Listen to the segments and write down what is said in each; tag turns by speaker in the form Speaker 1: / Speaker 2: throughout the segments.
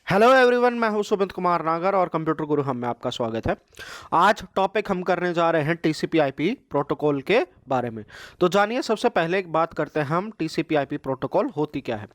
Speaker 1: Hello everyone, मैं हूं सुमित कुमार नागर और कंप्यूटर गुरु हम में आपका स्वागत है। आज टॉपिक हम करने जा रहे हैं टीसीपी आईपी प्रोटोकॉल के बारे में। तो जानिए, सबसे पहले एक बात करते हैं हम, टीसीपी आईपी प्रोटोकॉल होती क्या है।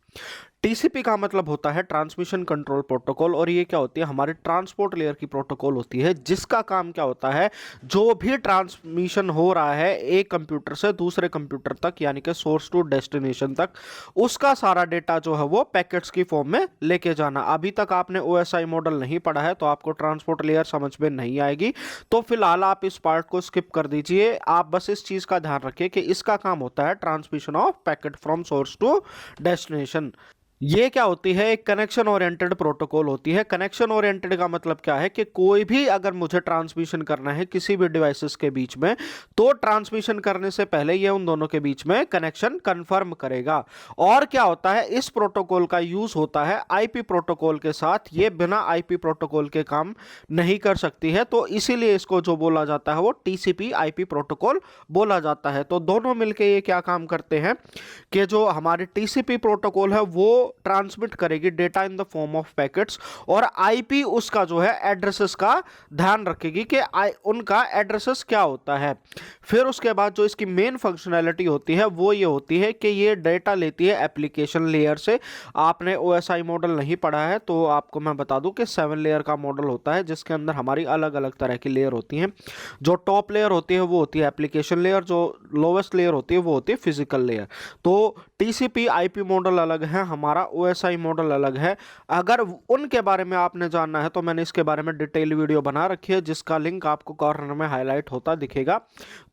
Speaker 1: टीसीपी का मतलब होता है ट्रांसमिशन कंट्रोल प्रोटोकॉल, और ये क्या होती है, हमारी ट्रांसपोर्ट लेयर की प्रोटोकॉल होती है, जिसका काम क्या होता है, जो भी ट्रांसमिशन हो रहा है एक कंप्यूटर से दूसरे कंप्यूटर तक, यानी कि सोर्स टू डेस्टिनेशन तक, उसका सारा डेटा जो है वो पैकेट्स की फॉर्म में लेके जाना। अभी तक आपने ओएसआई मॉडल नहीं पढ़ा है तो आपको ट्रांसपोर्ट लेयर समझ में नहीं आएगी, तो फिलहाल आप इस पार्ट को स्किप कर दीजिए। आप बस इस चीज का ध्यान रखिए कि इसका काम होता है transmission of packet from source to destination. ये क्या होती है, एक कनेक्शन ओरिएंटेड प्रोटोकॉल होती है। कनेक्शन ओरिएंटेड का मतलब क्या है कि कोई भी अगर मुझे ट्रांसमिशन करना है किसी भी डिवाइसेस के बीच में, तो ट्रांसमिशन करने से पहले ये उन दोनों के बीच में कनेक्शन कंफर्म करेगा। और क्या होता है, इस प्रोटोकॉल का यूज होता है आईपी प्रोटोकॉल के साथ। ये बिना आईपी प्रोटोकॉल के काम नहीं कर सकती है, तो इसीलिए इसको जो बोला जाता है वो टीसीपी आईपी प्रोटोकॉल बोला जाता है। तो दोनों मिलकर ये क्या काम करते हैं कि जो हमारी टीसीपी प्रोटोकॉल है वो ट्रांसमिट करेगी data in the form of packets, और आईपी उसका जो है एड्रेसेस का ध्यान रखेगी कि उनका एड्रेसेस क्या होता है। फिर उसके बाद जो इसकी मेन फंक्शनैलिटी होती है वो ये होती है कि ये डेटा लेती है एप्लीकेशन लेयर से। आपने ओएसआई मॉडल नहीं पढ़ा है तो आपको मैं बता दूं कि 7 लेयर का मॉडल होता है, जिसके अंदर हमारी अलग अलग तरह की लेयर होती हैं। जो टॉप लेयर होती है वो होती है एप्लीकेशन लेयर, जो लोवेस्ट लेयर होती है वो होती है फिजिकल लेयर। तो टीसीपी आईपी मॉडल अलग है, हमारा ओएसआई मॉडल अलग है। अगर उनके बारे में आपने जानना है तो मैंने इसके बारे में डिटेल वीडियो बना रखी है, जिसका लिंक आपको कॉर्नर में हाईलाइट होता दिखेगा,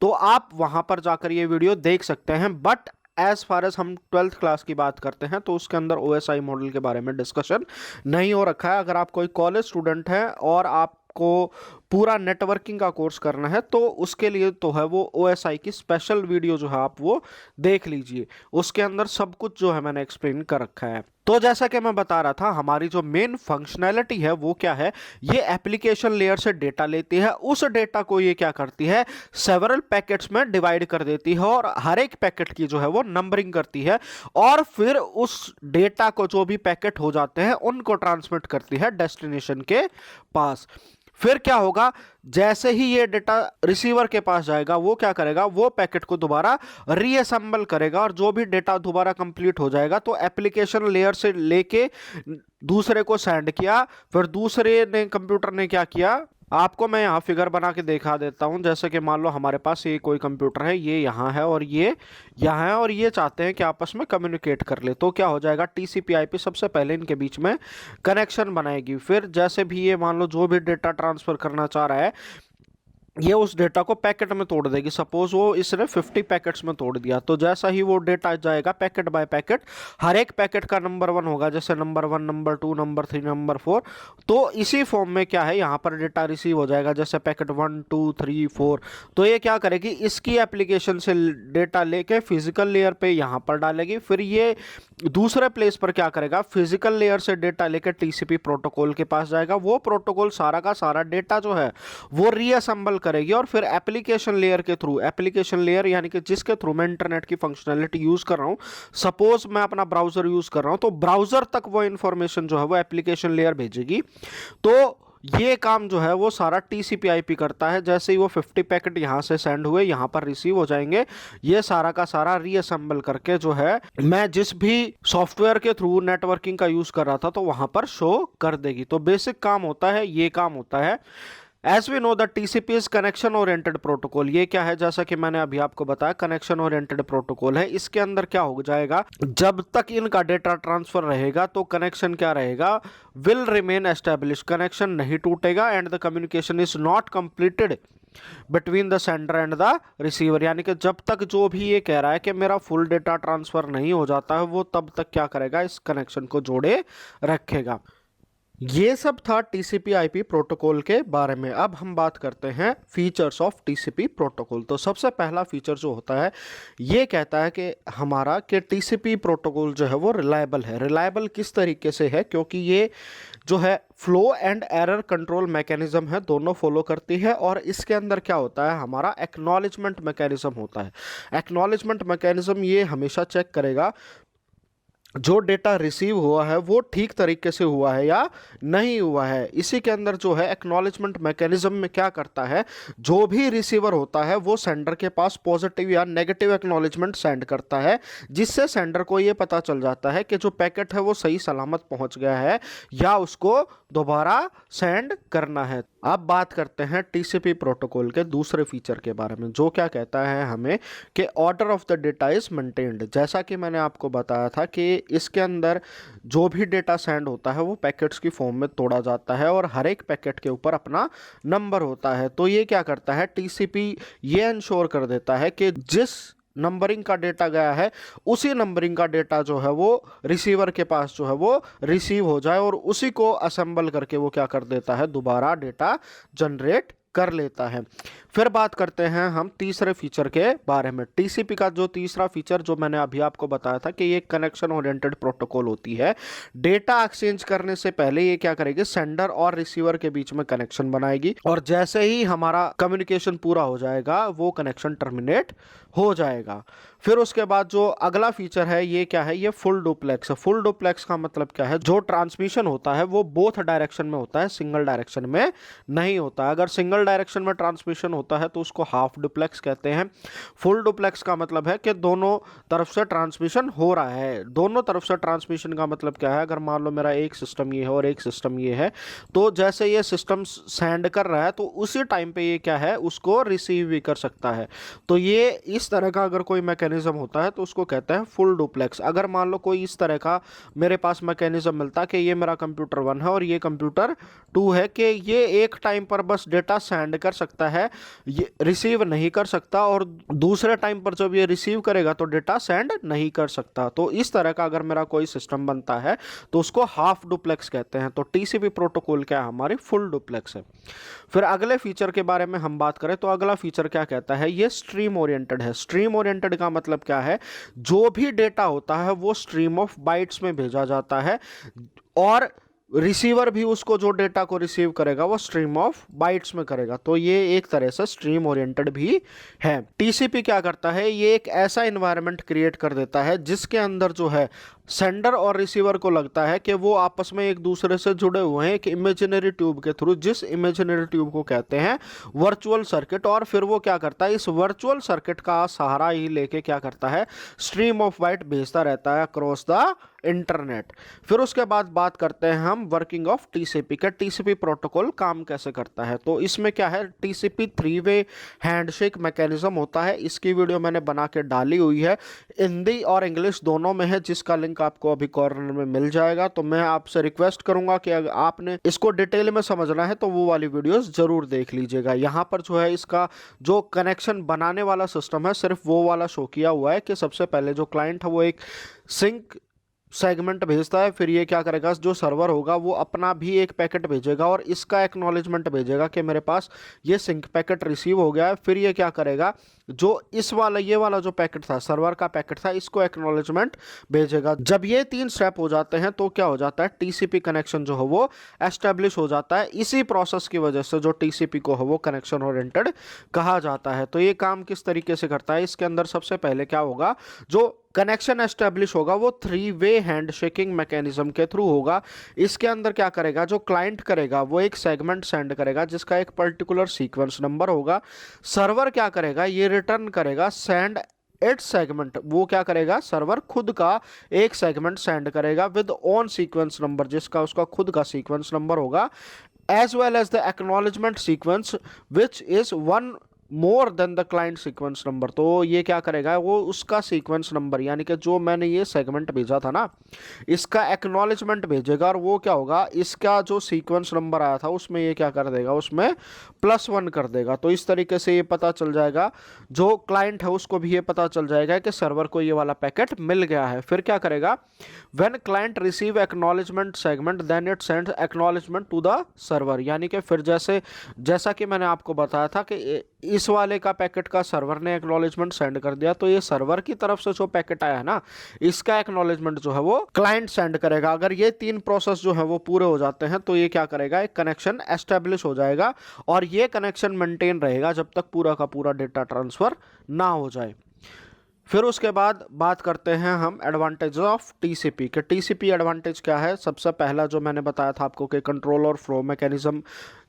Speaker 1: तो आप वहां पर जाकर ये वीडियो देख सकते हैं। बट एज फार एज हम 12th क्लास की बात करते हैं तो उसके अंदर ओएसआई मॉडल के बारे में डिस्कशन नहीं हो रखा है। अगर आप कोई कॉलेज स्टूडेंट हैं और आपको पूरा नेटवर्किंग का कोर्स करना है तो उसके लिए तो है वो ओएसआई की स्पेशल वीडियो जो है आप वो देख लीजिए, उसके अंदर सब कुछ जो है मैंने एक्सप्लेन कर रखा है। तो जैसा कि मैं बता रहा था, हमारी जो मेन फंक्शनैलिटी है वो क्या है, ये एप्लीकेशन लेयर से डेटा लेती है, उस डेटा को ये क्या करती है, सेवरल पैकेट्स में डिवाइड कर देती है, और हर एक पैकेट की जो है वो नंबरिंग करती है, और फिर उस डेटा को जो भी पैकेट हो जाते हैं उनको ट्रांसमिट करती है डेस्टिनेशन के पास। फिर क्या होगा, जैसे ही ये डेटा रिसीवर के पास जाएगा वो क्या करेगा, वो पैकेट को दोबारा रीअसेंबल करेगा, और जो भी डेटा दोबारा कंप्लीट हो जाएगा तो एप्लीकेशन लेयर से लेके दूसरे को सेंड किया, फिर दूसरे ने कंप्यूटर ने क्या किया, आपको मैं यहाँ फिगर बना के दिखा देता हूँ। जैसे कि मान लो हमारे पास ये कोई कंप्यूटर है, ये यहाँ है और ये यहाँ है, और ये चाहते हैं कि आपस में कम्युनिकेट कर ले, तो क्या हो जाएगा, टीसीपी आईपी सबसे पहले इनके बीच में कनेक्शन बनाएगी। फिर जैसे भी ये मान लो जो भी डेटा ट्रांसफर करना चाह रहा है, ये उस डेटा को पैकेट में तोड़ देगी। सपोज वो इसने 50 पैकेट्स में तोड़ दिया, तो जैसा ही वो डेटा जाएगा पैकेट बाय पैकेट, हर एक पैकेट का नंबर 1 होगा, जैसे नंबर 1, नंबर 2, नंबर 3, नंबर 4। तो इसी फॉर्म में क्या है, यहाँ पर डेटा रिसीव हो जाएगा, जैसे पैकेट 1, 2, 3, 4। तो ये क्या करेगी, इसकी एप्लीकेशन से डेटा लेके फिजिकल लेयर पे यहाँ पर डालेगी, फिर ये दूसरे प्लेस पर क्या करेगा, फिजिकल लेयर से डेटा लेकर टीसीपी प्रोटोकॉल के पास जाएगा। वो प्रोटोकॉल सारा का सारा डेटा जो है वो रीअसेंबल करेगी, और फिर एप्लीकेशन लेयर के थ्रू, एप्लीकेशन लेयर यानी कि जिसके थ्रू मैं इंटरनेट की फंक्शनैलिटी यूज कर रहा हूं, सपोज मैं अपना ब्राउजर यूज कर रहा हूं, तो ब्राउजर तक वो इंफॉर्मेशन जो है वो एप्लीकेशन लेयर भेजेगी। तो ये काम जो है वो सारा टीसीपी आईपी करता है। जैसे ही वो 50 पैकेट यहां से सेंड हुए, यहां पर रिसीव हो जाएंगे, ये सारा का सारा रीअसेंबल करके जो है मैं जिस भी सॉफ्टवेयर के थ्रू नेटवर्किंग का यूज कर रहा था तो वहां पर शो कर देगी। तो बेसिक काम होता है, ये काम होता है। As we know the TCP is connection oriented protocol. ये क्या है, जैसा कि मैंने अभी आपको बताया, कनेक्शन ओरिएंटेड प्रोटोकॉल है। इसके अंदर क्या हो जाएगा, जब तक इनका डेटा ट्रांसफर रहेगा तो कनेक्शन क्या रहेगा, विल रिमेन एस्टेब्लिश, कनेक्शन नहीं टूटेगा, and the communication is not completed between the sender and the receiver. यानी कि जब तक जो भी ये कह रहा है कि मेरा फुल डेटा ट्रांसफर नहीं हो जाता है, वो तब तक क्या करेगा, इस कनेक्शन को जोड़े रखेगा। ये सब था टीसीपी आईपी प्रोटोकॉल के बारे में। अब हम बात करते हैं फीचर्स ऑफ टीसीपी प्रोटोकॉल। तो सबसे पहला फीचर जो होता है, ये कहता है कि हमारा कि टीसीपी प्रोटोकॉल जो है वो रिलायबल है। रिलायबल किस तरीके से है, क्योंकि ये जो है flow and error control mechanism है, दोनों फॉलो करती है। और इसके अंदर क्या होता है, हमारा एक्नॉलेजमेंट मैकेनिज्म होता है। एक्नॉलेजमेंट मैकेनिज्म ये हमेशा चेक करेगा जो डेटा रिसीव हुआ है वो ठीक तरीके से हुआ है या नहीं हुआ है। इसी के अंदर जो है एक्नॉलेजमेंट मैकेनिज्म में क्या करता है, जो भी रिसीवर होता है वो सेंडर के पास पॉजिटिव या नेगेटिव एक्नॉलेजमेंट सेंड करता है, जिससे सेंडर को ये पता चल जाता है कि जो पैकेट है वो सही सलामत पहुंच गया है या उसको दोबारा सेंड करना है। अब बात करते हैं टीसीपी प्रोटोकॉल के दूसरे फीचर के बारे में, जो क्या कहता है हमें कि order of the data is maintained. जैसा कि मैंने आपको बताया था कि इसके अंदर जो भी डेटा सेंड होता है वो पैकेट्स की फॉर्म में तोड़ा जाता है और हर एक पैकेट के ऊपर अपना नंबर होता है। तो ये क्या करता है, टीसीपी ये इंश्योर कर देता है कि जिस नंबरिंग का डेटा गया है उसी नंबरिंग का डेटा जो है वो रिसीवर के पास जो है वो रिसीव हो जाए और उसी को असेंबल करके वो क्या कर देता है, दोबारा डेटा जनरेट कर लेता है। फिर बात करते हैं हम तीसरे फीचर के बारे में। टीसीपी का जो तीसरा फीचर जो मैंने अभी आपको बताया था कि ये कनेक्शन ओरिएंटेड प्रोटोकॉल होती है। डेटा एक्सचेंज करने से पहले ये क्या करेगी, सेंडर और रिसीवर के बीच में कनेक्शन बनाएगी और जैसे ही हमारा कम्युनिकेशन पूरा हो जाएगा वो कनेक्शन टर्मिनेट हो जाएगा। फिर उसके बाद जो अगला फीचर है ये क्या है, ये फुल डुप्लेक्स है। फुल डुप्लेक्स का मतलब क्या है, जो ट्रांसमिशन होता है वो बोथ डायरेक्शन में होता है, सिंगल डायरेक्शन में नहीं होता। अगर सिंगल डायरेक्शन में ट्रांसमिशन होता है तो उसको हाफ डुप्लेक्स कहते हैं। फुल डुप्लेक्स का मतलब है कि दोनों तरफ से ट्रांसमिशन हो रहा है। दोनों तरफ से ट्रांसमिशन का मतलब क्या है, अगर मान लो मेरा एक सिस्टम ये है और एक सिस्टम ये है, तो जैसे ये सिस्टम सेंड कर रहा है तो उसी टाइम पे ये क्या है, उसको रिसीव भी कर सकता है। तो ये इस तरह का अगर कोई मैकेनिज्म होता है तो उसको कहते हैं फुल डुप्लेक्स। अगर मान लो कोई इस तरह का मेरे पास मैकेनिज्म मिलता कि ये मेरा कंप्यूटर 1 है और ये कंप्यूटर 2 है, कि ये एक टाइम पर बस डेटा सेंड कर सकता है, ये रिसीव नहीं कर सकता, और दूसरे टाइम पर जब ये रिसीव करेगा तो डेटा सेंड नहीं कर सकता। तो इस तरह का अगर मेरा कोई सिस्टम बनता है तो उसको हाफ डुप्लेक्स कहते हैं। तो टीसीपी प्रोटोकॉल क्या है, हमारी फुल डुप्लेक्स है। फिर अगले फीचर के बारे में हम बात करें तो अगला फीचर क्या कहता है, ये स्ट्रीम ओरिएंटेड है। स्ट्रीम ओरिएंटेड का मतलब क्या है, जो भी डेटा होता है वो स्ट्रीम ऑफ बाइट्स में भेजा जाता है और रिसीवर भी उसको जो डेटा को रिसीव करेगा वो स्ट्रीम ऑफ बाइट्स में करेगा। तो ये एक तरह से स्ट्रीम ओरिएंटेड भी है। टीसीपी क्या करता है, ये एक ऐसा एनवायरनमेंट क्रिएट कर देता है जिसके अंदर जो है सेंडर और रिसीवर को लगता है कि वो आपस में एक दूसरे से जुड़े हुए हैं एक इमेजिनरी ट्यूब के थ्रू, जिस इमेजिनरी ट्यूब को कहते हैं वर्चुअल सर्किट। और फिर वो क्या करता है, इस वर्चुअल सर्किट का सहारा ही लेके क्या करता है, स्ट्रीम ऑफ बाइट भेजता रहता है अक्रॉस द इंटरनेट। फिर उसके बाद बात करते हैं हम वर्किंग ऑफ टीसीपी का। टीसीपी प्रोटोकॉल काम कैसे करता है, तो इसमें क्या है, टीसीपी 3 वे हैंडशेक मैकेनिज्म होता है। इसकी वीडियो मैंने बना के डाली हुई है, हिंदी और इंग्लिश दोनों में है, जिसका लिंक आपको अभी कॉर्नर में मिल जाएगा। तो मैं आपसे रिक्वेस्ट करूंगा कि अगर आपने इसको डिटेल में समझना है तो वो वाली वीडियोस जरूर देख लीजिएगा। यहाँ पर जो है इसका जो कनेक्शन बनाने वाला सिस्टम है सिर्फ वो वाला शो किया हुआ है कि सबसे पहले जो क्लाइंट है वो एक सिंक सेगमेंट भेजता है, फिर ये क्या करेगा, जो सर्वर होगा वो अपना भी एक पैकेट भेजेगा और इसका एक्नॉलेजमेंट भेजेगा कि मेरे पास ये सिंक पैकेट रिसीव हो गया है। फिर ये क्या करेगा, जो इस वाला ये वाला जो पैकेट था, सर्वर का पैकेट था, इसको एक्नॉलेजमेंट भेजेगा। जब ये 3 स्टेप हो जाते हैं तो क्या हो जाता है, टीसीपी कनेक्शन जो है वो एस्टेब्लिश हो जाता है। इसी प्रोसेस की वजह से जो टीसीपी को है वो कनेक्शन ओरिएंटेड कहा जाता है। तो ये काम किस तरीके से करता है, इसके अंदर सबसे पहले क्या होगा, जो कनेक्शन एस्टेब्लिश होगा वो 3 वे हैंडशेकिंग मैकेनिज्म के थ्रू होगा। इसके अंदर क्या करेगा, जो क्लाइंट करेगा वो एक सेगमेंट सेंड करेगा जिसका एक पर्टिकुलर सीक्वेंस नंबर होगा। सर्वर क्या करेगा, ये रिटर्न करेगा सेंड इट्स सेगमेंट। वो क्या करेगा, सर्वर खुद का एक सेगमेंट सेंड करेगा विद ओन सीक्वेंस नंबर, जिसका उसका खुद का सीक्वेंस नंबर होगा, as well as the acknowledgement sequence which is 1 more than the client sequence number. तो ये क्या करेगा, वो उसका सीक्वेंस नंबर यानी कि जो मैंने ये सेगमेंट भेजा था ना, इसका एक्नॉलेजमेंट भेजेगा और वो क्या होगा, इसका जो सीक्वेंस नंबर आया था उसमें ये क्या कर देगा, उसमें +1 कर देगा। तो इस तरीके से ये पता चल जाएगा, जो क्लाइंट है उसको भी ये पता चल जाएगा कि सर्वर को ये वाला पैकेट मिल गया है। फिर क्या करेगा, when client receive acknowledgement segment then it sends acknowledgement to the server. यानी कि फिर जैसा कि मैंने आपको बताया था कि इस वाले का पैकेट का सर्वर ने एक्नॉलेजमेंट सेंड कर दिया, तो ये सर्वर की तरफ से जो पैकेट आया है ना, इसका एक्नॉलेजमेंट जो है वो क्लाइंट सेंड करेगा। अगर ये 3 प्रोसेस जो है वो पूरे हो जाते हैं तो ये क्या करेगा, एक कनेक्शन एस्टेब्लिश हो जाएगा और ये कनेक्शन मेंटेन रहेगा जब तक पूरा का पूरा डेटा ट्रांसफर ना हो जाए। फिर उसके बाद बात करते हैं हम एडवांटेज ऑफ टीसीपी के। टीसीपी एडवांटेज क्या है? सबसे पहला जो मैंने बताया था आपको कि कंट्रोल और फ्लो मैकेनिज्म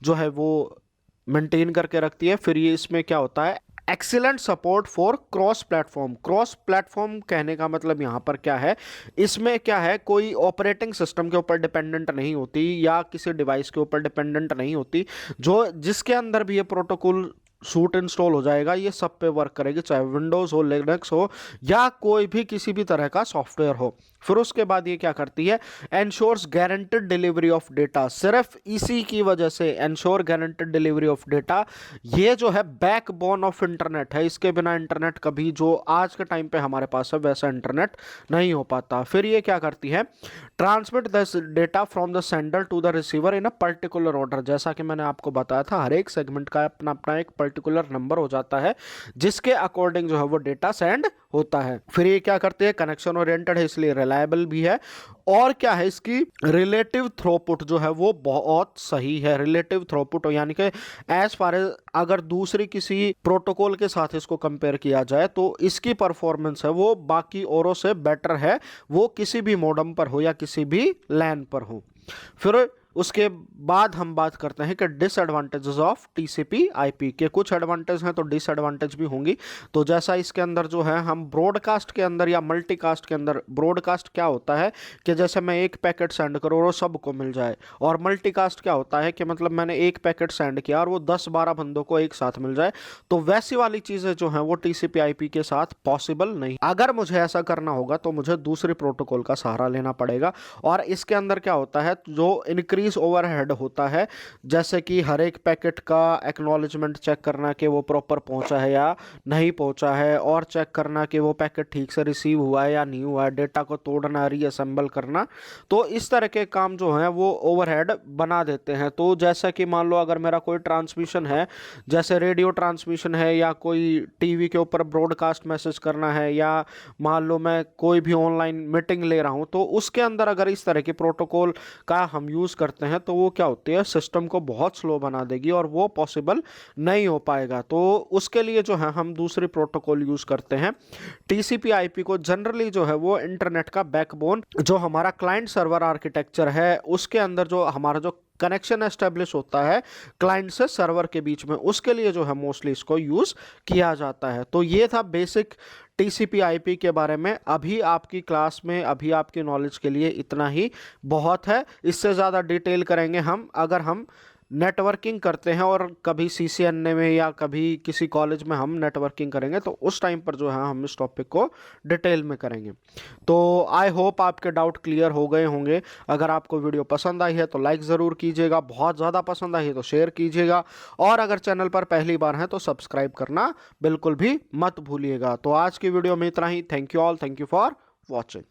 Speaker 1: जो है वो मेंटेन करके रखती है। फिर ये इसमें क्या होता है? Excellent support for cross platform. Cross platform कहने का मतलब यहाँ पर क्या है? इसमें क्या है, कोई ऑपरेटिंग सिस्टम के ऊपर डिपेंडेंट नहीं होती या किसी डिवाइस के ऊपर डिपेंडेंट नहीं होती। जो जिसके अंदर भी ये प्रोटोकॉल सूट इंस्टॉल हो जाएगा, ये सब पे वर्क करेगी, चाहे विंडोज़ हो, लिनक्स हो या कोई भी किसी भी तरह का सॉफ्टवेयर हो। फिर उसके बाद ये क्या करती है? Ensures guaranteed delivery of data. सिर्फ इसी की वजह से ensure guaranteed delivery of data, ये जो है बैकबोन ऑफ इंटरनेट है। इसके बिना इंटरनेट कभी, जो आज के टाइम पे हमारे पास है, वैसा इंटरनेट नहीं हो पाता। फिर ये क्या करती है? Transmit the data from the sender to the receiver in a particular order. जैसा कि मैंने आपको बताया था, हर एक सेगमेंट का अपना अपना एक पर्टिकुलर नंबर हो जाता है, जिसके अकॉर्डिंग जो है वो डेटा सेंड होता है। फिर ये क्या करते हैं? कनेक्शन ओरिएंटेड है, इसलिए रिलायबल भी है। और क्या है? इसकी रिलेटिव थ्रोपुट जो है वो बहुत सही है। रिलेटिव थ्रोपुट यानी कि एज फार एज अगर दूसरी किसी प्रोटोकॉल के साथ इसको कंपेयर किया जाए तो इसकी परफॉर्मेंस है वो बाकी औरों से बेटर है, वो किसी भी मॉडेम पर हो या किसी भी लैन पर हो। फिर उसके बाद हम बात करते हैं कि डिसएडवांटेजेस ऑफ टीसीपी आईपी के। कुछ एडवांटेज हैं तो डिसएडवांटेज भी होंगी। तो जैसा इसके अंदर जो है, हम ब्रॉडकास्ट के अंदर या मल्टीकास्ट के अंदर, ब्रॉडकास्ट क्या होता है कि जैसे मैं एक पैकेट सेंड करूँ और वो सबको मिल जाए, और मल्टीकास्ट क्या होता है कि मतलब मैंने एक पैकेट सेंड किया और वो 10-12 बंदों को एक साथ मिल जाए। तो वैसी वाली चीज़ें जो हैं वो टीसीपी आईपी के साथ पॉसिबल नहीं। अगर मुझे ऐसा करना होगा तो मुझे दूसरे प्रोटोकॉल का सहारा लेना पड़ेगा। और इसके अंदर क्या होता है? जो इंक्रीज ओवरहेड होता है, जैसे कि हर एक पैकेट का एक्नॉलेजमेंट चेक करना कि वो प्रॉपर पहुंचा है या नहीं पहुंचा है, और चेक करना कि वो पैकेट ठीक से रिसीव हुआ है या नहीं हुआ है, डेटा को तोड़ना, रीअसेंबल करना। तो इस तरह के काम जो हैं वो ओवरहेड बना देते हैं। तो जैसा कि मान लो अगर मेरा कोई ट्रांसमिशन है, जैसे रेडियो ट्रांसमिशन है या कोई टीवी के ऊपर ब्रॉडकास्ट मैसेज करना है, या मान लो मैं कोई भी ऑनलाइन मीटिंग ले रहा हूं, तो उसके अंदर अगर इस तरह के प्रोटोकॉल का हम यूज़ करते हैं तो वो क्या होती है? सिस्टम को बहुत स्लो बना देगी और वो पॉसिबल नहीं हो पाएगा। तो उसके लिए जो है हम दूसरी प्रोटोकॉल यूज़ करते हैं। टीसीपी आईपी को जनरली जो है वो इंटरनेट का बैकबोन, जो हमारा क्लाइंट सर्वर आर्किटेक्चर है, उसके अंदर जो हमारा जो कनेक्शन एस्टेब्लिश होता है क्लाइंट से सर्वर के बीच में, उसके लिए जो है मोस्टली इसको यूज़ किया जाता है। तो ये था बेसिक टीसीपी आईपी के बारे में। अभी आपकी क्लास में, अभी आपकी नॉलेज के लिए इतना ही बहुत है। इससे ज़्यादा डिटेल करेंगे हम अगर हम नेटवर्किंग करते हैं, और कभी सीसीएनए में या कभी किसी कॉलेज में हम नेटवर्किंग करेंगे तो उस टाइम पर जो है हम इस टॉपिक को डिटेल में करेंगे। तो आई होप आपके डाउट क्लियर हो गए होंगे। अगर आपको वीडियो पसंद आई है तो लाइक ज़रूर कीजिएगा, बहुत ज़्यादा पसंद आई है तो शेयर कीजिएगा, और अगर चैनल पर पहली बार हैं तो सब्सक्राइब करना बिल्कुल भी मत भूलिएगा। तो आज की वीडियो में इतना ही। Thank you all, thank you for watching.